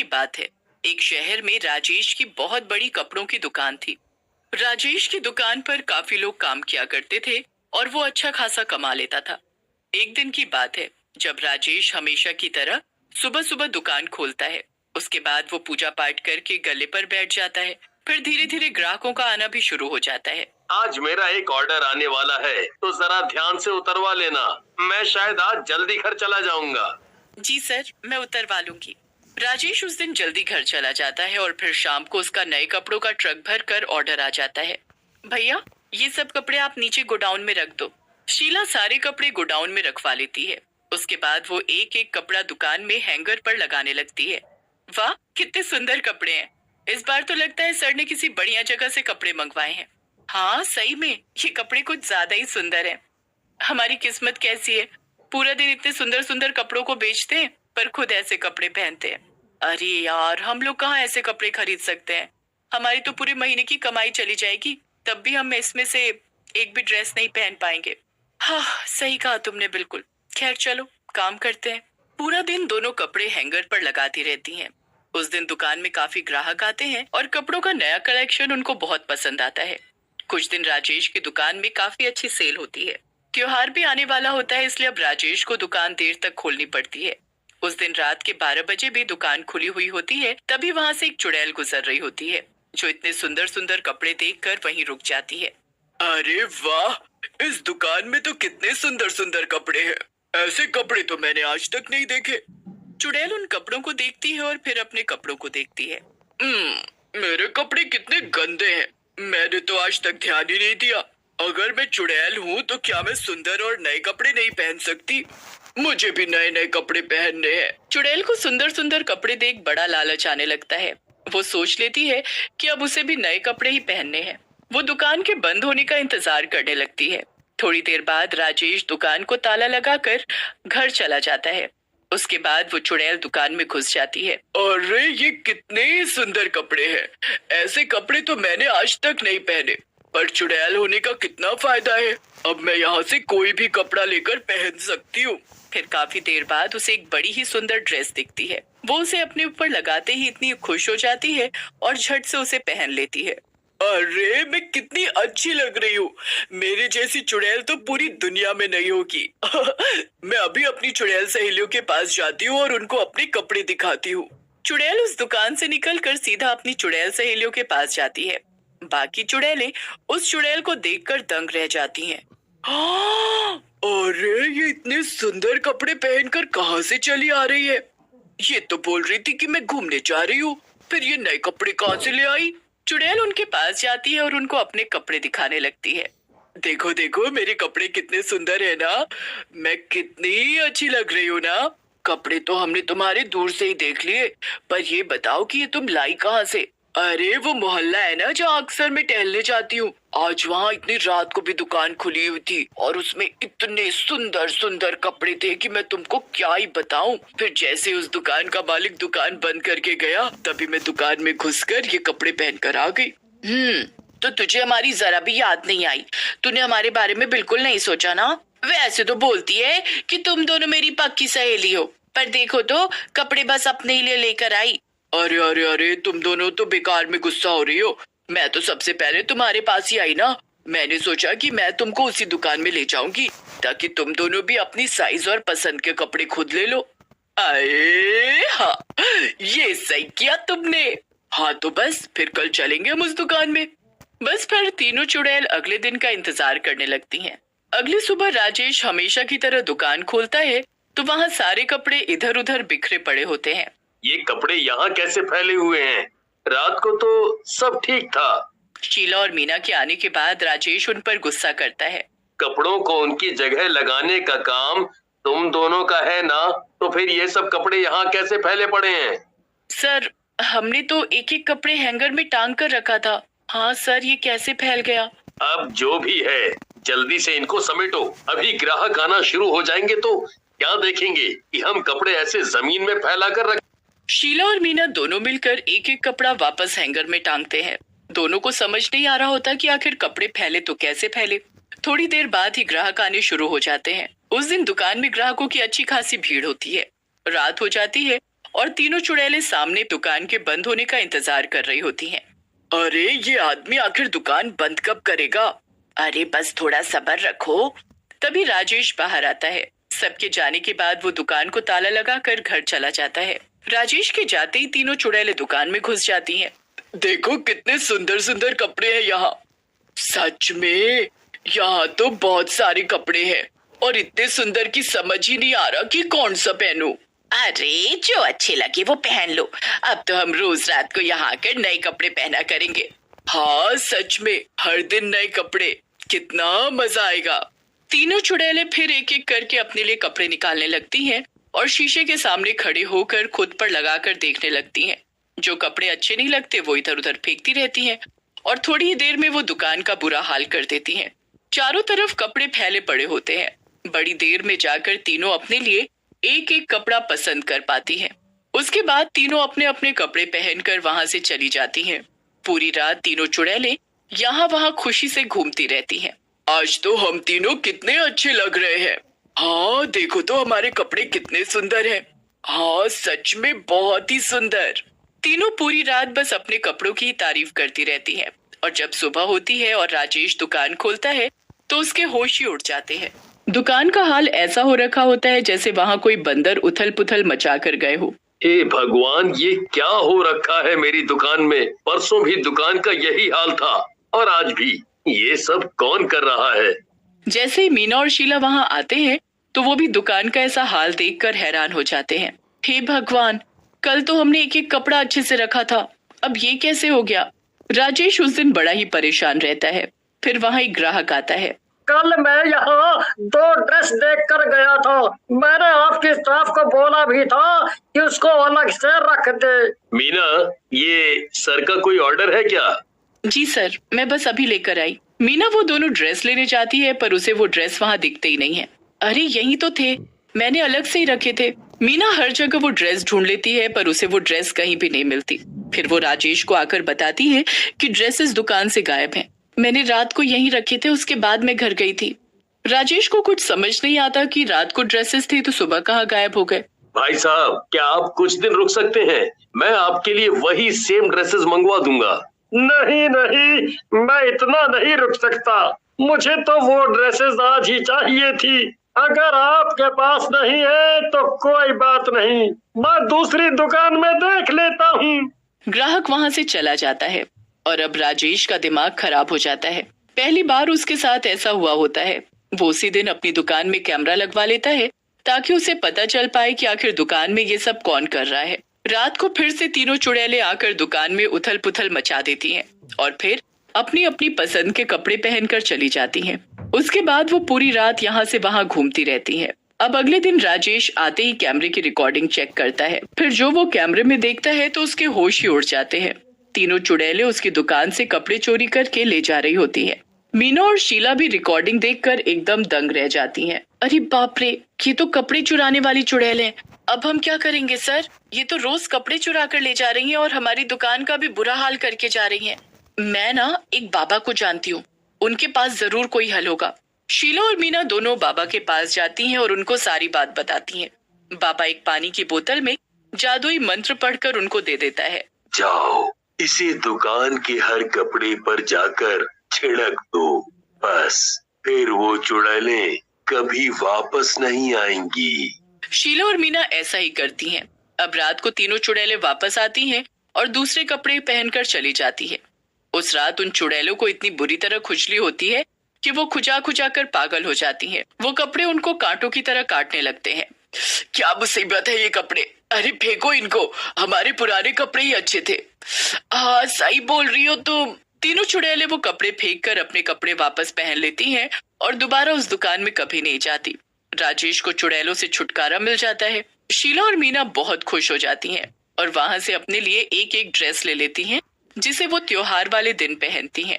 बात है। एक शहर में राजेश की बहुत बड़ी कपड़ों की दुकान थी। राजेश की दुकान पर काफी लोग काम किया करते थे और वो अच्छा खासा कमा लेता था। एक दिन की बात है जब राजेश हमेशा की तरह सुबह सुबह दुकान खोलता है। उसके बाद वो पूजा पाठ करके गले पर बैठ जाता है। फिर धीरे धीरे ग्राहकों का आना भी शुरू हो जाता है। आज मेरा एक ऑर्डर आने वाला है, तो जरा ध्यान से उतरवा लेना। मैं शायद आज जल्दी घर चला जाऊंगा। जी सर, मैं उतरवा लूंगी। राजेश उस दिन जल्दी घर चला जाता है और फिर शाम को उसका नए कपड़ों का ट्रक भर कर ऑर्डर आ जाता है। भैया, ये सब कपड़े आप नीचे गोडाउन में रख दो। शीला सारे कपड़े गोडाउन में रखवा लेती है। उसके बाद वो एक एक कपड़ा दुकान में हैंगर पर लगाने लगती है। वाह, कितने सुंदर कपड़े हैं। इस बार तो लगता है सर ने किसी बढ़िया जगह से कपड़े मंगवाए हैं। हाँ सही में, ये कपड़े कुछ ज्यादा ही सुंदर हैं। हमारी किस्मत कैसी है, पूरा दिन इतने सुंदर सुंदर कपड़ों को बेचते हैं पर खुद ऐसे कपड़े पहनते हैं। अरे यार, हम लोग कहाँ ऐसे कपड़े खरीद सकते हैं। हमारी तो पूरे महीने की कमाई चली जाएगी, तब भी हम इसमें से एक भी ड्रेस नहीं पहन पाएंगे। हाँ, सही कहा तुमने बिल्कुल। खैर चलो, काम करते हैं। पूरा दिन दोनों कपड़े हैंगर पर लगाती रहती हैं। उस दिन दुकान में काफी ग्राहक आते हैं और कपड़ों का नया कलेक्शन उनको बहुत पसंद आता है। कुछ दिन राजेश की दुकान में काफी अच्छी सेल होती है। त्योहार भी आने वाला होता है, इसलिए अब राजेश को दुकान देर तक खोलनी पड़ती है। उस दिन रात के 12 बजे भी दुकान खुली हुई होती है। तभी वहाँ से एक चुड़ैल गुजर रही होती है, जो इतने सुंदर सुंदर कपड़े देखकर वहीं रुक जाती है। अरे वाह, इस दुकान में तो कितने सुंदर सुंदर कपड़े हैं। ऐसे कपड़े तो मैंने आज तक नहीं देखे। चुड़ैल उन कपड़ों को देखती है और फिर अपने कपड़ों को देखती है। मेरे कपड़े कितने गंदे हैं। मैंने तो आज तक ध्यान ही नहीं दिया। अगर मैं चुड़ैल हूँ तो क्या मैं सुंदर और नए कपड़े नहीं पहन सकती? मुझे भी नए नए कपड़े पहनने हैं। चुड़ैल को सुंदर सुंदर कपड़े देख बड़ा लालच आने लगता है। वो सोच लेती है कि अब उसे भी नए कपड़े ही पहनने हैं। वो दुकान के बंद होने का इंतजार करने लगती है। थोड़ी देर बाद राजेश दुकान को ताला लगाकर घर चला जाता है। उसके बाद वो चुड़ैल दुकान में घुस जाती है। अरे ये कितने सुंदर कपड़े हैं। ऐसे कपड़े तो मैंने आज तक नहीं पहने। पर चुड़ैल होने का कितना फायदा है। अब मैं यहाँ से कोई भी कपड़ा लेकर पहन सकती हूँ। फिर काफी देर बाद उसे एक बड़ी ही सुंदर ड्रेस दिखती है। वो उसे अपने ऊपर लगाते ही इतनी खुश हो जाती है और झट से उसे पहन लेती है। अरे मैं कितनी अच्छी लग रही हूँ। मेरे जैसी चुड़ैल तो पूरी दुनिया में नहीं होगी। मैं अभी अपनी चुड़ैल सहेलियों के पास जाती हूँ और उनको अपने कपड़े दिखाती हूँ। चुड़ैल उस दुकान से निकलकर सीधा अपनी चुड़ैल सहेलियों के पास जाती है। बाकी चुड़ैलें उस चुड़ैल को देखकर दंग रह जाती हैं। अरे ये इतने सुंदर कपड़े पहनकर कहाँ से चली आ रही है? ये तो बोल रही थी कि मैं घूमने जा रही हूँ, फिर ये नए कपड़े कहाँ से ले आई? चुड़ैल उनके पास जाती है और उनको अपने कपड़े दिखाने लगती है। देखो देखो, मेरे कपड़े कितने सुंदर है ना। मैं कितनी अच्छी लग रही हूँ ना। कपड़े तो हमने तुम्हारे दूर से ही देख लिए, पर ये बताओ कि ये तुम लाई कहाँ से? अरे वो मोहल्ला है ना जहाँ अक्सर मैं टहलने जाती हूँ। आज वहाँ इतनी रात को भी दुकान खुली हुई थी और उसमें इतने सुंदर सुंदर कपड़े थे कि मैं तुमको क्या ही बताऊं। फिर जैसे उस दुकान का मालिक दुकान बंद करके गया, तभी मैं दुकान में घुसकर ये कपड़े पहनकर आ गई। तो तुझे हमारी जरा भी याद नहीं आई? तूने हमारे बारे में बिल्कुल नहीं सोचा ना? वैसे तो बोलती है कि तुम दोनों मेरी पक्की सहेली हो, पर देखो तो कपड़े बस अपने ही लिए लेकर आई। अरे अरे अरे, तुम दोनों तो बेकार में गुस्सा हो रही हो। मैं तो सबसे पहले तुम्हारे पास ही आई ना। मैंने सोचा कि मैं तुमको उसी दुकान में ले जाऊंगी ताकि तुम दोनों भी अपनी साइज और पसंद के कपड़े खुद ले लो। अरे हाँ, ये सही किया तुमने। हाँ तो बस फिर कल चलेंगे हम उस दुकान में। बस फिर तीनों चुड़ैल अगले दिन का इंतजार करने लगती हैं। अगली सुबह राजेश हमेशा की तरह दुकान खोलता है तो वहाँ सारे कपड़े इधर उधर बिखरे पड़े होते हैं। ये कपड़े यहाँ कैसे फैले हुए हैं? रात को तो सब ठीक था। शीला और मीना के आने के बाद राजेश उन पर गुस्सा करता है। कपड़ों को उनकी जगह लगाने का काम तुम दोनों का है ना, तो फिर ये सब कपड़े यहाँ कैसे फैले पड़े हैं? सर, हमने तो एक एक कपड़े हैंगर में टांग कर रखा था। हाँ सर, ये कैसे फैल गया? अब जो भी है, जल्दी से इनको समेटो। अभी ग्राहक आना शुरू हो जाएंगे तो क्या देखेंगे कि हम कपड़े ऐसे जमीन में फैला कर रख। शीला और मीना दोनों मिलकर एक एक कपड़ा वापस हैंगर में टांगते हैं। दोनों को समझ नहीं आ रहा होता कि आखिर कपड़े फैले तो कैसे फैले। थोड़ी देर बाद ही ग्राहक आने शुरू हो जाते हैं। उस दिन दुकान में ग्राहकों की अच्छी खासी भीड़ होती है। रात हो जाती है और तीनों चुड़ैलें सामने दुकान के बंद होने का इंतजार कर रही होती हैं। अरे ये आदमी आखिर दुकान बंद कब करेगा? अरे बस थोड़ा सब्र रखो। तभी राजेश बाहर आता है। सबके जाने के बाद वो दुकान को ताला लगाकर घर चला जाता है। राजेश के जाते ही तीनों चुड़ैलें दुकान में घुस जाती हैं। देखो कितने सुंदर सुंदर कपड़े हैं यहाँ। सच में यहाँ तो बहुत सारे कपड़े हैं और इतने सुंदर की समझ ही नहीं आ रहा कि कौन सा पहनूं। अरे जो अच्छे लगे वो पहन लो। अब तो हम रोज रात को यहाँ आकर नए कपड़े पहना करेंगे। हाँ सच में हर दिन नए कपड़े, कितना मजा आएगा। तीनों चुड़ैलें फिर एक एक करके अपने लिए कपड़े निकालने लगती हैं और शीशे के सामने खड़े होकर खुद पर लगाकर देखने लगती हैं। जो कपड़े अच्छे नहीं लगते वो इधर उधर फेंकती रहती हैं और थोड़ी ही देर में वो दुकान का बुरा हाल कर देती हैं। चारों तरफ कपड़े फैले पड़े होते हैं। बड़ी देर में जाकर तीनों अपने लिए एक एक कपड़ा पसंद कर पाती हैं। उसके बाद तीनों अपने अपने कपड़े पहनकर वहां से चली जाती हैं। पूरी रात तीनों चुड़ैलें यहाँ वहां खुशी से घूमती रहती हैं। आज तो हम तीनों कितने अच्छे लग रहे हैं। हाँ देखो तो हमारे कपड़े कितने सुंदर हैं। हाँ सच में बहुत ही सुंदर। तीनों पूरी रात बस अपने कपड़ों की तारीफ करती रहती हैं और जब सुबह होती है और राजेश दुकान खोलता है तो उसके होश ही उड़ जाते हैं। दुकान का हाल ऐसा हो रखा होता है जैसे वहाँ कोई बंदर उथल पुथल मचा कर गए हो। हे भगवान, ये क्या हो रखा है मेरी दुकान में? परसों भी दुकान का यही हाल था और आज भी। ये सब कौन कर रहा है? जैसे ही मीना और शीला वहाँ आते हैं तो वो भी दुकान का ऐसा हाल देखकर हैरान हो जाते हैं। हे भगवान, कल तो हमने एक एक कपड़ा अच्छे से रखा था, अब ये कैसे हो गया? राजेश उस दिन बड़ा ही परेशान रहता है। फिर वहाँ एक ग्राहक आता है। कल मैं यहाँ 2 ड्रेस देख कर गया था। मैंने आपके स्टाफ को बोला भी था कि उसको अलग से रख दे। मीना, ये सर का कोई ऑर्डर है क्या? जी सर, मैं बस अभी लेकर आई। मीना वो दोनों ड्रेस लेने जाती है पर उसे वो ड्रेस वहाँ दिखते ही नहीं है। अरे यही तो थे, मैंने अलग से ही रखे थे। मीना हर जगह वो ड्रेस ढूंढ लेती है पर उसे वो ड्रेस कहीं भी नहीं मिलती। फिर वो राजेश को आकर बताती है कि ड्रेसेस दुकान से गायब हैं। मैंने रात को यहीं रखे थे, उसके बाद मैं घर गई थी। राजेश को कुछ समझ नहीं आता कि रात को ड्रेसेस थे तो सुबह कहाँ गायब हो गए। भाई साहब, क्या आप कुछ दिन रुक सकते हैं? मैं आपके लिए वही सेम ड्रेसेस मंगवा दूंगा। नहीं नहीं, मैं इतना नहीं रुक सकता। मुझे तो वो ड्रेसेस आज ही चाहिए थी। अगर आपके पास नहीं है तो कोई बात नहीं, मैं दूसरी दुकान में देख लेता हूँ। ग्राहक वहाँ से चला जाता है और अब राजेश का दिमाग खराब हो जाता है। पहली बार उसके साथ ऐसा हुआ होता है। वो उसी दिन अपनी दुकान में कैमरा लगवा लेता है ताकि उसे पता चल पाए कि आखिर दुकान में ये सब कौन कर रहा है। रात को फिर से तीनों चुड़ैलें आकर दुकान में उथल पुथल मचा देती हैं और फिर अपनी अपनी पसंद के कपड़े पहनकर चली जाती हैं। उसके बाद वो पूरी रात यहाँ से वहाँ घूमती रहती हैं। अब अगले दिन राजेश आते ही कैमरे की रिकॉर्डिंग चेक करता है। फिर जो वो कैमरे में देखता है तो उसके होश ही उड़ जाते हैं। तीनों चुड़ैलें उसकी दुकान से कपड़े चोरी करके ले जा रही होती है। मीना और शीला भी रिकॉर्डिंग देखकर एकदम दंग रह जाती हैं। अरे बाप रे, ये तो कपड़े चुराने वाली चुड़ैल हैं। अब हम क्या करेंगे सर? ये तो रोज कपड़े चुरा कर ले जा रही हैं और हमारी दुकान का भी बुरा हाल करके जा रही हैं। मैं ना एक बाबा को जानती हूँ, उनके पास जरूर कोई हल होगा। शीला और मीना दोनों बाबा के पास जाती हैं और उनको सारी बात बताती हैं। बाबा एक पानी की बोतल में जादुई मंत्र पढ़कर उनको दे देता है। जाओ, इसी दुकान के हर कपड़े पर जाकर छिड़क दो, बस फिर वो चुड़ैलें कभी वापस नहीं आएंगी। शीला और मीना ऐसा ही करती हैं। अब रात को तीनों चुड़ैलें वापस आती हैं और दूसरे कपड़े पहनकर चली जाती है। उस रात उन चुड़ैलों को इतनी बुरी तरह खुजली होती है कि वो खुजा खुजा कर पागल हो जाती हैं। वो कपड़े उनको कांटों की तरह काटने लगते हैं। क्या मुसीबत है ये कपड़े, अरे फेंको इनको, हमारे पुराने कपड़े ही अच्छे थे। हाँ सही बोल रही हो तुम। तीनों चुड़ैलें वो कपड़े फेंक कर अपने कपड़े वापस पहन लेती हैं और दोबारा उस दुकान में कभी नहीं जाती। राजेश को चुड़ैलों से छुटकारा मिल जाता है। शीला और मीना बहुत खुश हो जाती हैं और वहां से अपने लिए एक एक ड्रेस ले लेती हैं जिसे वो त्योहार वाले दिन पहनती हैं।